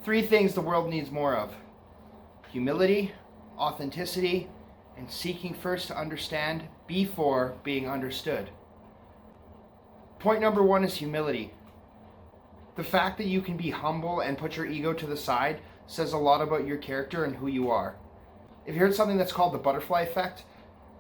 Three things the world needs more of: humility, authenticity, and seeking first to understand before being understood. Point number one is humility. The fact that you can be humble and put your ego to the side says a lot about your character and who you are. If you heard something that's called the butterfly effect,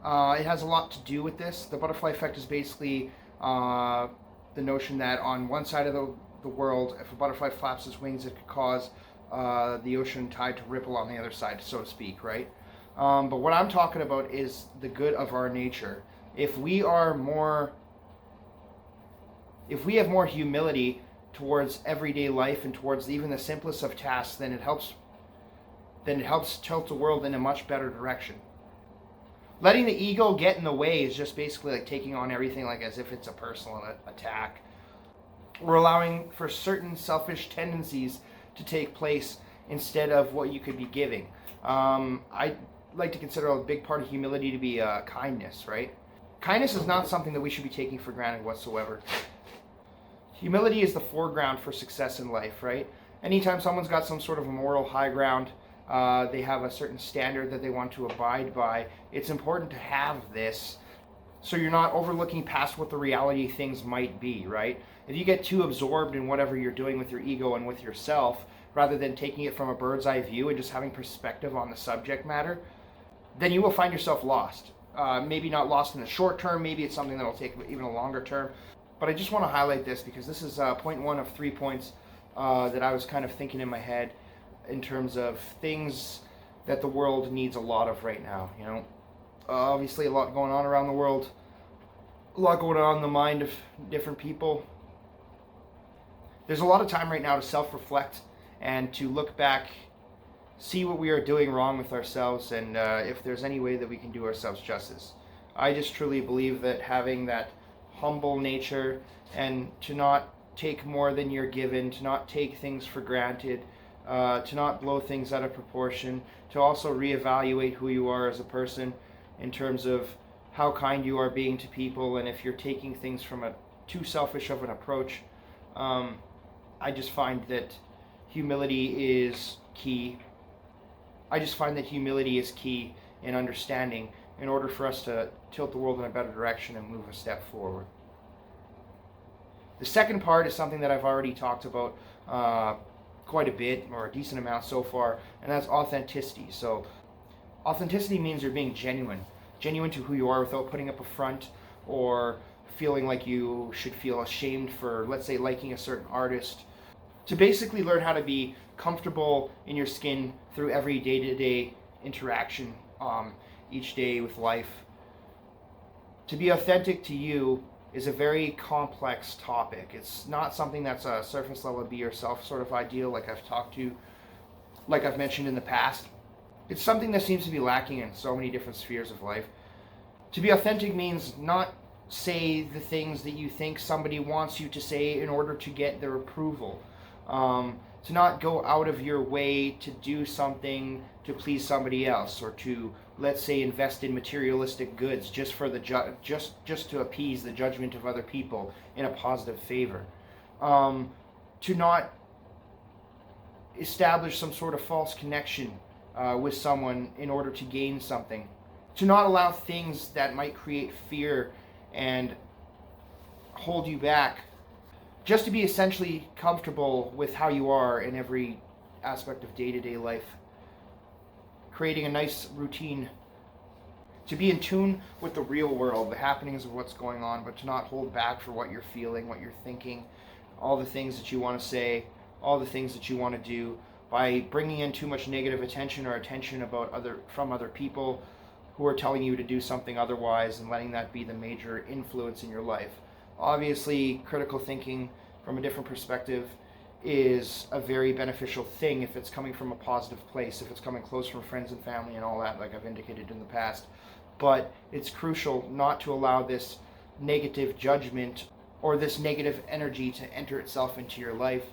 it has a lot to do with this. The butterfly effect is basically the notion that on one side of the world, if a butterfly flaps its wings, it could cause the ocean tide to ripple on the other side, so to speak, right? But what I'm talking about is the good of our nature. If we have more humility towards everyday life and towards even the simplest of tasks, then it helps tilt the world in a much better direction. Letting the ego get in the way is just basically like taking on everything like as if it's a personal attack. We're allowing for certain selfish tendencies to take place instead of what you could be giving. I like to consider a big part of humility to be kindness, right? Kindness is not something that we should be taking for granted whatsoever. Humility is the foreground for success in life, right? Anytime someone's got some sort of moral high ground, they have a certain standard that they want to abide by, it's important to have this so you're not overlooking past what the reality things might be, right? If you get too absorbed in whatever you're doing with your ego and with yourself, rather than taking it from a bird's eye view and just having perspective on the subject matter, then you will find yourself lost. Maybe not lost in the short term, maybe it's something that'll take even a longer term. But I just want to highlight this because this is point one of 3 points that I was kind of thinking in my head in terms of things that the world needs a lot of right now. You know, obviously a lot going on around the world, a lot going on in the mind of different people. There's a lot of time right now to self-reflect and to look back, see what we are doing wrong with ourselves, and if there's any way that we can do ourselves justice. I just truly believe that having that humble nature and to not take more than you're given, to not take things for granted, to not blow things out of proportion, to also reevaluate who you are as a person in terms of how kind you are being to people, and if you're taking things from a too selfish of an approach. I just find that humility is key. I just find that humility is key in understanding in order for us to tilt the world in a better direction and move a step forward. The second part is something that I've already talked about quite a bit, or a decent amount so far, and that's authenticity. So authenticity means you're being genuine to who you are without putting up a front or feeling like you should feel ashamed for, let's say, liking a certain artist. To basically learn how to be comfortable in your skin through every day-to-day interaction each day with life. To be authentic to you is a very complex topic. It's not something that's a surface level be yourself sort of ideal like I've mentioned in the past. It's something that seems to be lacking in so many different spheres of life. To be authentic means not say the things that you think somebody wants you to say in order to get their approval. To not go out of your way to do something to please somebody else, or to, let's say, invest in materialistic goods just for the just to appease the judgment of other people in a positive favor. To not establish some sort of false connection with someone in order to gain something. To not allow things that might create fear and hold you back. Just to be essentially comfortable with how you are in every aspect of day-to-day life. Creating a nice routine. To be in tune with the real world, the happenings of what's going on, but to not hold back for what you're feeling, what you're thinking, all the things that you want to say, all the things that you want to do, by bringing in too much negative attention or attention from other people who are telling you to do something otherwise, and letting that be the major influence in your life. Obviously, critical thinking from a different perspective is a very beneficial thing if it's coming from a positive place, if it's coming close from friends and family and all that, like I've indicated in the past. But it's crucial not to allow this negative judgment or this negative energy to enter itself into your life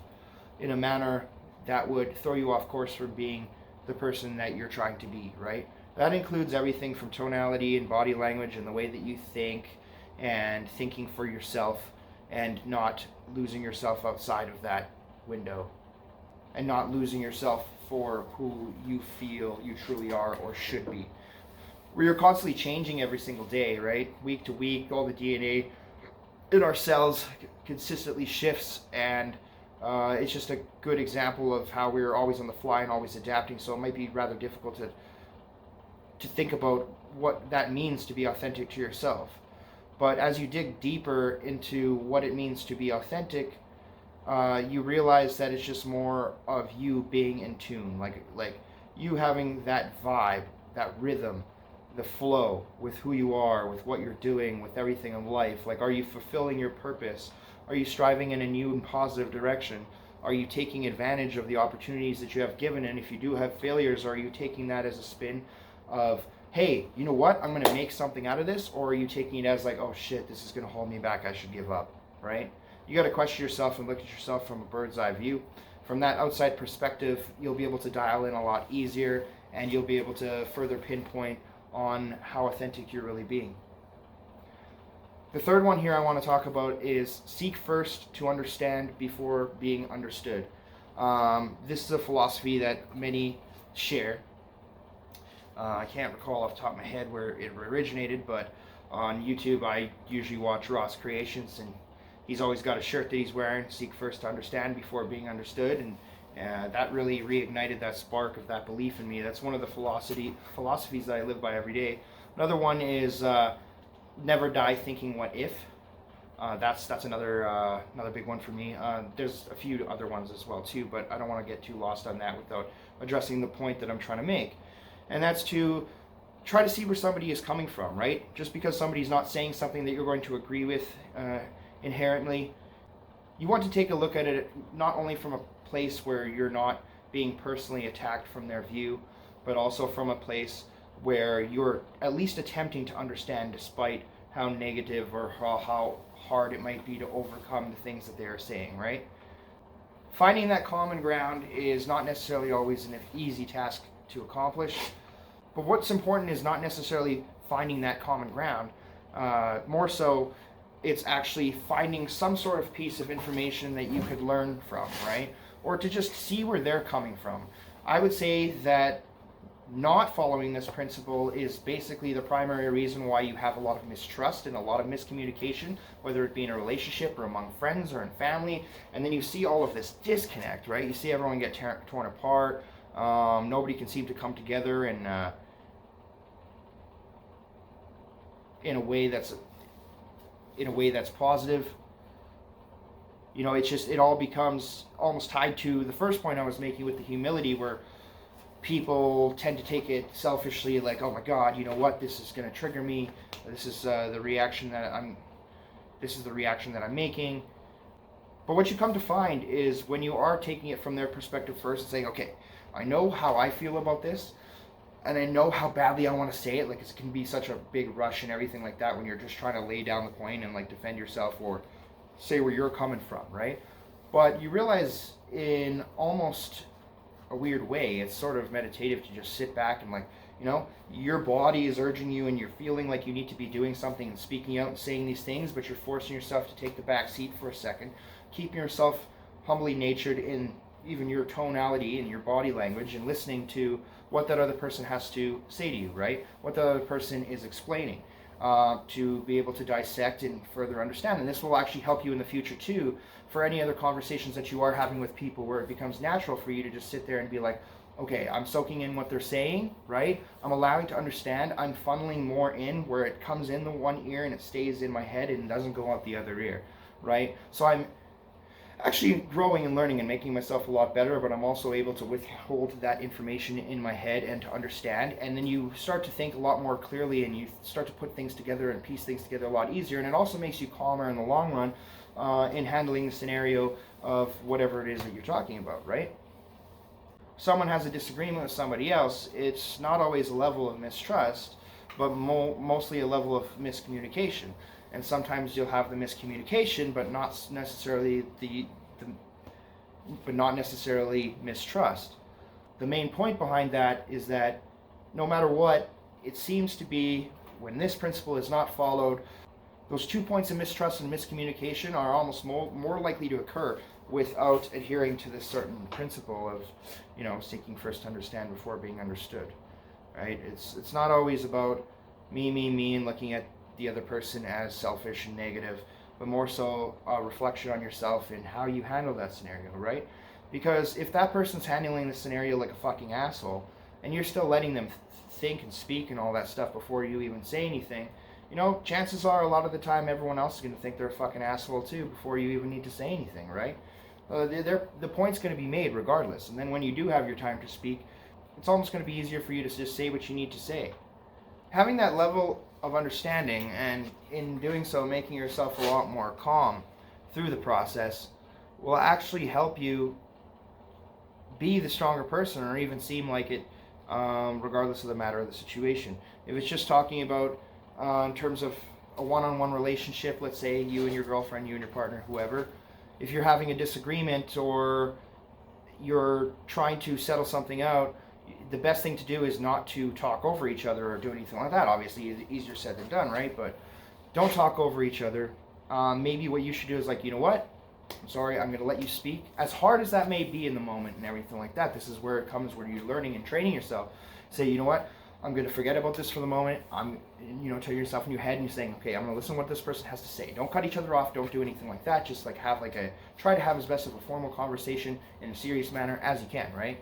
in a manner that would throw you off course from being the person that you're trying to be, right? That includes everything from tonality and body language and the way that you think, and thinking for yourself and not losing yourself outside of that window. and not losing yourself for who you feel you truly are or should be. We are constantly changing every single day, right? Week to week, all the DNA in our cells consistently shifts, and it's just a good example of how we're always on the fly and always adapting. So it might be rather difficult to think about what that means to be authentic to yourself. But as you dig deeper into what it means to be authentic, you realize that it's just more of you being in tune, like you having that vibe, that rhythm, the flow with who you are, with what you're doing, with everything in life. Like, are you fulfilling your purpose? Are you striving in a new and positive direction? Are you taking advantage of the opportunities that you have given? And if you do have failures, are you taking that as a spin of, hey, you know what, I'm going to make something out of this? Or are you taking it as like, oh shit, this is going to hold me back, I should give up, right? You got to question yourself and look at yourself from a bird's eye view. From that outside perspective, you'll be able to dial in a lot easier, and you'll be able to further pinpoint on how authentic you're really being. The third one here I want to talk about is seek first to understand before being understood. This is a philosophy that many share. I can't recall off the top of my head where it originated, but on YouTube I usually watch Ross Creations, and he's always got a shirt that he's wearing, seek first to understand before being understood, and that really reignited that spark of that belief in me. That's one of the philosophies that I live by every day. Another one is never die thinking what if. That's another big one for me. There's a few other ones as well too, but I don't want to get too lost on that without addressing the point that I'm trying to make. And that's to try to see where somebody is coming from, right? Just because somebody's not saying something that you're going to agree with inherently, you want to take a look at it not only from a place where you're not being personally attacked from their view, but also from a place where you're at least attempting to understand, despite how negative or how hard it might be to overcome the things that they are saying, right? Finding that common ground is not necessarily always an easy task to accomplish, but what's important is not necessarily finding that common ground. More so, it's actually finding some sort of piece of information that you could learn from, right? Or to just see where they're coming from. I would say that not following this principle is basically the primary reason why you have a lot of mistrust and a lot of miscommunication, whether it be in a relationship or among friends or in family. And then you see all of this disconnect, right? You see everyone get torn apart. Nobody can seem to come together in a way that's positive. You know, it's just, it all becomes almost tied to the first point I was making with the humility, where people tend to take it selfishly, like, oh my God, you know what, this is going to trigger me. This is the reaction that I'm making. But what you come to find is when you are taking it from their perspective first and saying, okay, I know how I feel about this, and I know how badly I want to say it. Like, it can be such a big rush and everything like that when you're just trying to lay down the point and like defend yourself or say where you're coming from, right? But you realize in almost a weird way, it's sort of meditative to just sit back and, like, you know, your body is urging you and you're feeling like you need to be doing something and speaking out and saying these things, but you're forcing yourself to take the back seat for a second, keeping yourself humbly natured in even your tonality and your body language, and listening to what that other person has to say to you, right? What the other person is explaining, to be able to dissect and further understand. And this will actually help you in the future too, for any other conversations that you are having with people, where it becomes natural for you to just sit there and be like, okay, I'm soaking in what they're saying, right? I'm allowing to understand. I'm funneling more in where it comes in the one ear and it stays in my head and doesn't go out the other ear, right? So I'm actually growing and learning and making myself a lot better, but I'm also able to withhold that information in my head and to understand. And then you start to think a lot more clearly, and you start to put things together and piece things together a lot easier. And it also makes you calmer in the long run in handling the scenario of whatever it is that you're talking about, right? Someone has a disagreement with somebody else, it's not always a level of mistrust, but mostly a level of miscommunication. And sometimes you'll have the miscommunication, but not necessarily mistrust. The main point behind that is that no matter what, it seems to be, when this principle is not followed, those 2 points of mistrust and miscommunication are almost more likely to occur without adhering to this certain principle of, seeking first to understand before being understood, right? It's not always about me, and looking at the other person as selfish and negative, but more so a reflection on yourself and how you handle that scenario, right? Because if that person's handling the scenario like a fucking asshole, and you're still letting them think and speak and all that stuff before you even say anything, chances are a lot of the time everyone else is going to think they're a fucking asshole too before you even need to say anything, right? The point's going to be made regardless. And then when you do have your time to speak, it's almost going to be easier for you to just say what you need to say. Having that level of understanding, and in doing so making yourself a lot more calm through the process, will actually help you be the stronger person, or even seem like it, regardless of the matter of the situation. If it's just talking about in terms of a one-on-one relationship, let's say you and your girlfriend, you and your partner, whoever, if you're having a disagreement or you're trying to settle something out, the best thing to do is not to talk over each other or do anything like that. Obviously, easier said than done, right? But don't talk over each other. Maybe what you should do is like, you know what? I'm sorry, I'm going to let you speak. As hard as that may be in the moment and everything like that, this is where it comes, where you're learning and training yourself. Say, you know what? I'm going to forget about this for the moment. Tell yourself in your head, and you're saying, okay, I'm going to listen to what this person has to say. Don't cut each other off. Don't do anything like that. Just like try to have as best of a formal conversation in a serious manner as you can, right?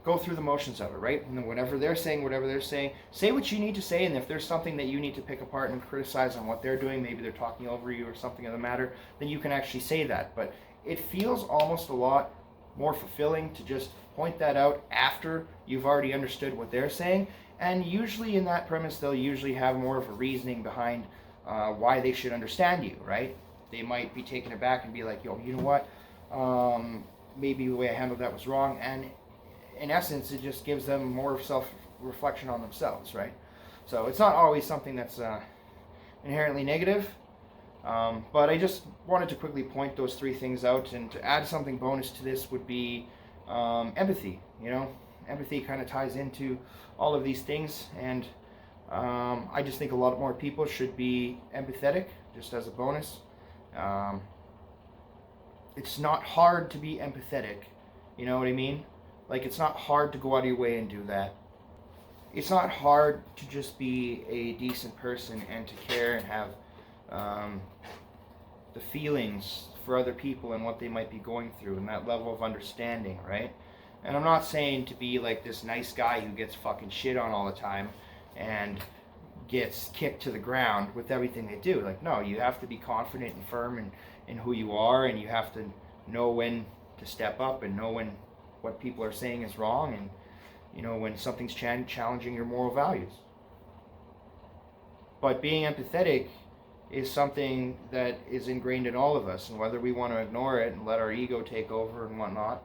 Go through the motions of it, right? And then whatever they're saying, say what you need to say. And if there's something that you need to pick apart and criticize on what they're doing, maybe they're talking over you or something of the matter, then you can actually say that. But it feels almost a lot more fulfilling to just point that out after you've already understood what they're saying. And usually in that premise, they'll usually have more of a reasoning behind why they should understand you, right? They might be taken aback and be like, yo, you know what? Maybe the way I handled that was wrong. And in essence, it just gives them more self-reflection on themselves, right? So it's not always something that's inherently negative. But I just wanted to quickly point those three things out. And to add something bonus to this would be empathy, Empathy kind of ties into all of these things, and I just think a lot more people should be empathetic, just as a bonus. It's not hard to be empathetic, you know what I mean? Like, it's not hard to go out of your way and do that. It's not hard to just be a decent person and to care and have the feelings for other people and what they might be going through, and that level of understanding, right? And I'm not saying to be like this nice guy who gets fucking shit on all the time and gets kicked to the ground with everything they do. Like, no, you have to be confident and firm in who you are, and you have to know when to step up and know when what people are saying is wrong, and when something's challenging your moral values. But being empathetic is something that is ingrained in all of us, and whether we want to ignore it and let our ego take over and whatnot,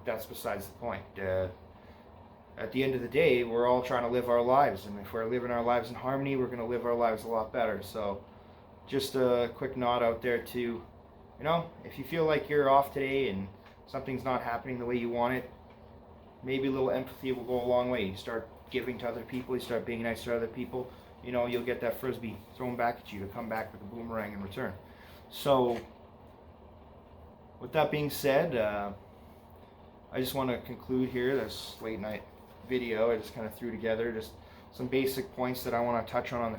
that's besides the point. At the end of the day, we're all trying to live our lives, and if we're living our lives in harmony, we're going to live our lives a lot better. So just a quick nod out there to, if you feel like you're off today and something's not happening the way you want it, maybe a little empathy will go a long way. You start giving to other people, you start being nice to other people, you'll get that frisbee thrown back at you to come back with a boomerang in return. So with that being said, I just want to conclude here this late night video. I just kind of threw together just some basic points that I want to touch on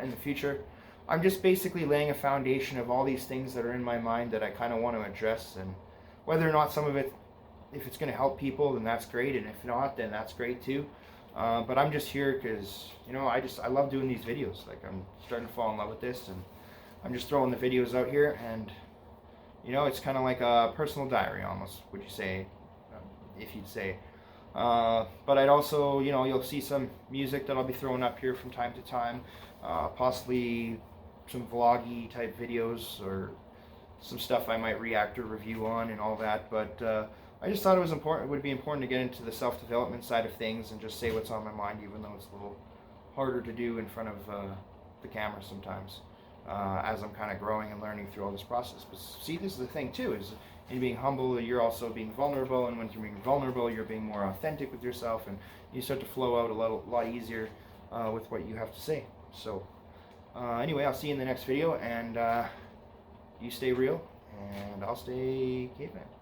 in the future. I'm just basically laying a foundation of all these things that are in my mind that I kind of want to address, and whether or not some of it, if it's going to help people, then that's great, and if not, then that's great too. But I'm just here because, I love doing these videos. Like, I'm starting to fall in love with this, and I'm just throwing the videos out here, and it's kind of like a personal diary almost, would you say, if you'd say. But I'd also, you'll see some music that I'll be throwing up here from time to time, possibly some vloggy type videos or some stuff I might react or review on and all that. But I just thought it would be important to get into the self-development side of things and just say what's on my mind, even though it's a little harder to do in front of the camera sometimes, as I'm kind of growing and learning through all this process. But see, this is the thing too, is in being humble, you're also being vulnerable, and when you're being vulnerable, you're being more authentic with yourself, and you start to flow out a lot easier with what you have to say. So anyway, I'll see you in the next video, and you stay real, And I'll stay caveman.